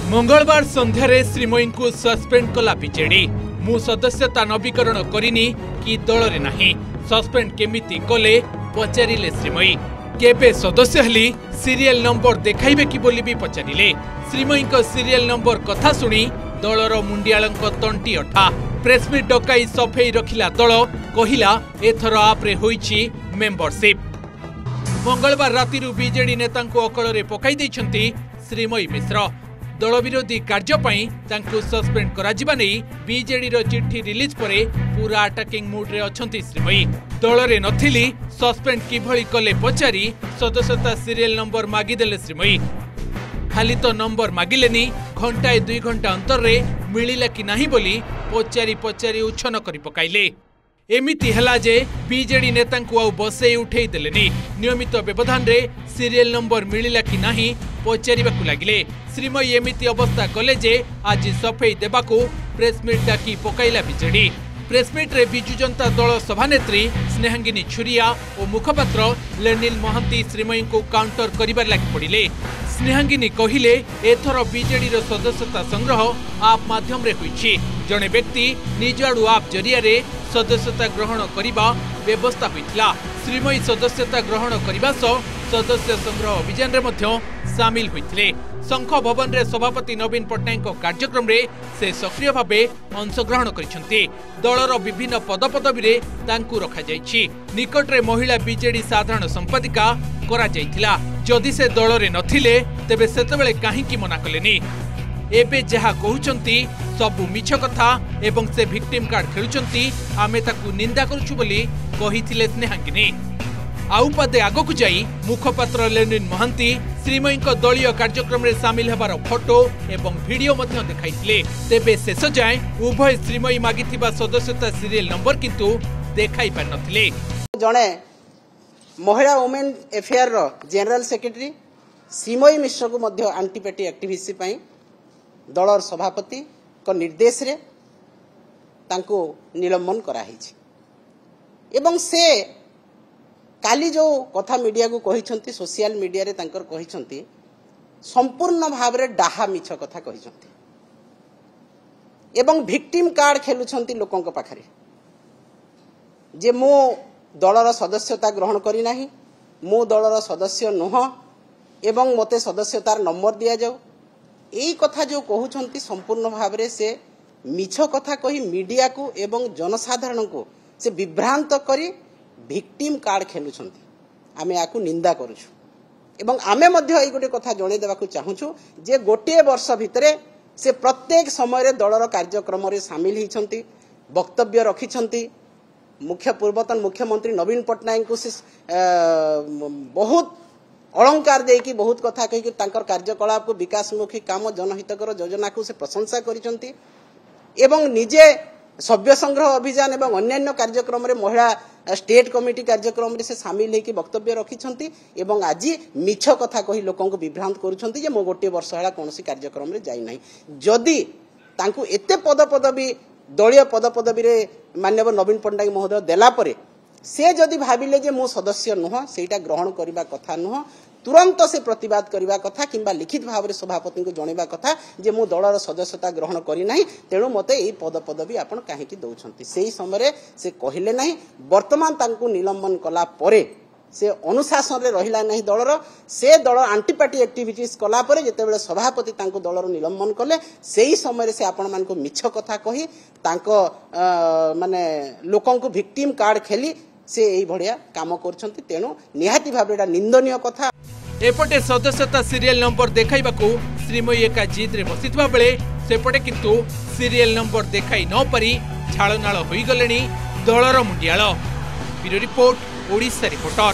मंगलवार संध्यारे श्रीमयी को सस्पेंड कला बीजेडी। मु सदस्यता नवीकरण करिनी कि दल रे नाही, सस्पेंड केमिति कले पचारिले श्रीमयी। केबे सदस्य हली सीरियल नंबर देखाइबे कि बोली भी पचारिले। श्रीमयी को सीरियल नंबर कथा सुनी दलर मुंडियालंक तंटी अठा। प्रेसमिट डकाई सफेई रखिला दल, कहिला एथर आपरे होईची मेंबरशिप। मंगलवार राति बीजेडी नेता अकल पकाई दैछंती श्रीमयी मिश्र। दल विरोधी कार्य सस्पेंड करा नहीं बीजेडी चिट्ठी रिलीज परे पूरा अटाकिंग मूड रे अछंती श्रीमयी। दल रे नथिली, सस्पेंड किभली कले पचारी सदस्यता सीरियल नंबर मागिदेले श्रीमयी। खाली तो नंबर मागिलेनी, घंटाए 2 घंटा अंतर रे मिलिला कि नाही बोली पचारी पचारी उच्छन करी पकाइले। एमिति हला जे बीजेडी नेता आउ बसई उठे देलेनी। नियमित व्यवधान रे सीरियल नंबर मिलिला कि नाही पचारिबाकु लागिले। श्रीमयी एमिति अवस्था कले जे आज सफेई देबाकू प्रेसमिट डाकी पकाइला बीजेडी। प्रेसमिट रे बिजु जनता दल सभानेत्री स्नेहांगिनी छुरिया और मुखपात्र लेनिल महांती श्रीमयी को काउंटर करिबार लागि पड़िले। स्नेहांगिनी कहिले एथर बीजेडी रो सदस्यता संग्रह आप माध्यम रे होईछि। जणे व्यक्ति निज आडू आप जरिया रे सदस्यता ग्रहण करिबा व्यवस्था होइतला। श्रीमयी सदस्यता ग्रहण करिबा सह सदस्य संग्रह अभियान रे मध्य सामिल होइतले। शंख भवन रे सभापति नवीन पट्टनायक कार्यक्रम रे से सक्रिय भावे अंशग्रहण करिसंती। दलर विभिन्न पदपदवी रे तांकु रखा जायछि। निकट रे महिला बीजेडी साधारण संपादिका करा जायतिला। जदि से दल रे नथिले तेबे सेतबेले काहीकि मना कलेनी। एबे जहा कहउचंती सबु मिछ कथा एवं से विक्टिम कार्ड खेलुचंती, आमे ताकू निंदा करूछु बोली कहिथिले स्नेहांगिनी। आउ पदे आगकु जाई मुखपात्र लेनिन महांती श्रीमयी दलीय कार्यक्रम रे सामिल हेबार फोटो एवं वीडियो मध्य देखाइथिले। तेबे शेष जाए उभय श्रीमयी मागिथिबा सदस्यता सीरियल नंबर किंतु देखाई पार नथिले। जणे महिला वुमेन एफेयर रो जनरल सेक्रेटरी श्रीमयी मिश्र को मध्य एंटीपार्टी एक्टिविस्ट पई दलर सभापति को निर्देश रे तांको निलंबन करा हिछि। एवं से काली जो कथा मीडिया को कहिसंती, सोशल मीडिया रे तांकर कहिसंती संपूर्ण भाव रे डाहा मिछ कथा कहिसंती एवं विक्टिम कार्ड खेलुछंती लोकन को पाखरे जे मो दलर सदस्यता ग्रहण करी नाही, मो दलर सदस्य नुह एवं मते सदस्यतार नंबर दिया जाऊ। एई कथा जो कहउछंती संपूर्ण भाव रे से मिछ कथा कही मीडिया को एवं जनसाधारण को से विभ्रांत करी विक्टिम कार्ड खेलुछंती। आमे आकु निंदा करूछु एवं आमे मध्य एई गोटे कथा जणे देबाकू चाहूछु जे गोटे वर्ष भितरे से प्रत्येक समय रे दलर कार्यक्रम रे शामिल हिछंती, वक्तव्य रखिछंती। पूर्वतन मुख्यमंत्री नवीन पट्टनायक को से बहुत अलंकार देकी बहुत कथा कही तांकर कार्यकलाप को विकासमुखी काम जनहितकर योजना को से प्रशंसा करिसंती एवं निजे सभ्य संग्रह अभियान एवं अन्यान्य कार्यक्रम रे महिला स्टेट कमिटी कार्यक्रम रे से शामिल होकी वक्तव्य रखिछंती एवं आज मिछ कथा कही लोकन को विभ्रांत करूछंती जे मो गोटे वर्ष हला कोनोसी कार्यक्रम रे जाई नाही। जदि तांकु एते पदपदवी दलीय पदपदवी रे माननीय नवीन पट्टनायक महोदय देला परे से जदि भाविले जे मो सदस्य नुह सेटा ग्रहण करिबा कथा नुह, तुरंत से प्रतिवाद करिबा कथा किंबा लिखित भाव रे सभापति को जणैबा कथा जे मो दलर सदस्यता ग्रहण करी नाही, तेणु मते एई पदपदवी आपण काहेकि दउछंती। सेही समय रे से कहिले नाही। वर्तमान तांकु निलंबन कला परे से अनुशासन रे रहिला नहीं दलर। से दल एंटीपार्टी एक्टिविटीज कला परे जेतेबेले सभापति तांको दलर निलंबन कले सेही समय रे से आपण मान को मिछ कथा कही तांको माने लोकन को विक्टिम कार्ड खेली से एई भड़िया काम करछंती। तेणु निहाती भाबे एटा निंदनीय कथा। एपटे सदस्यता सीरियल नंबर देखाइबाकू श्रीमयी एका जिद रे बसितबा बेले सेपटे किंतु सीरियल नंबर देखाई न पारी झाळनाळ होई गलेनी दलर मुंडियाळ। Bureau report, Odisha reporter.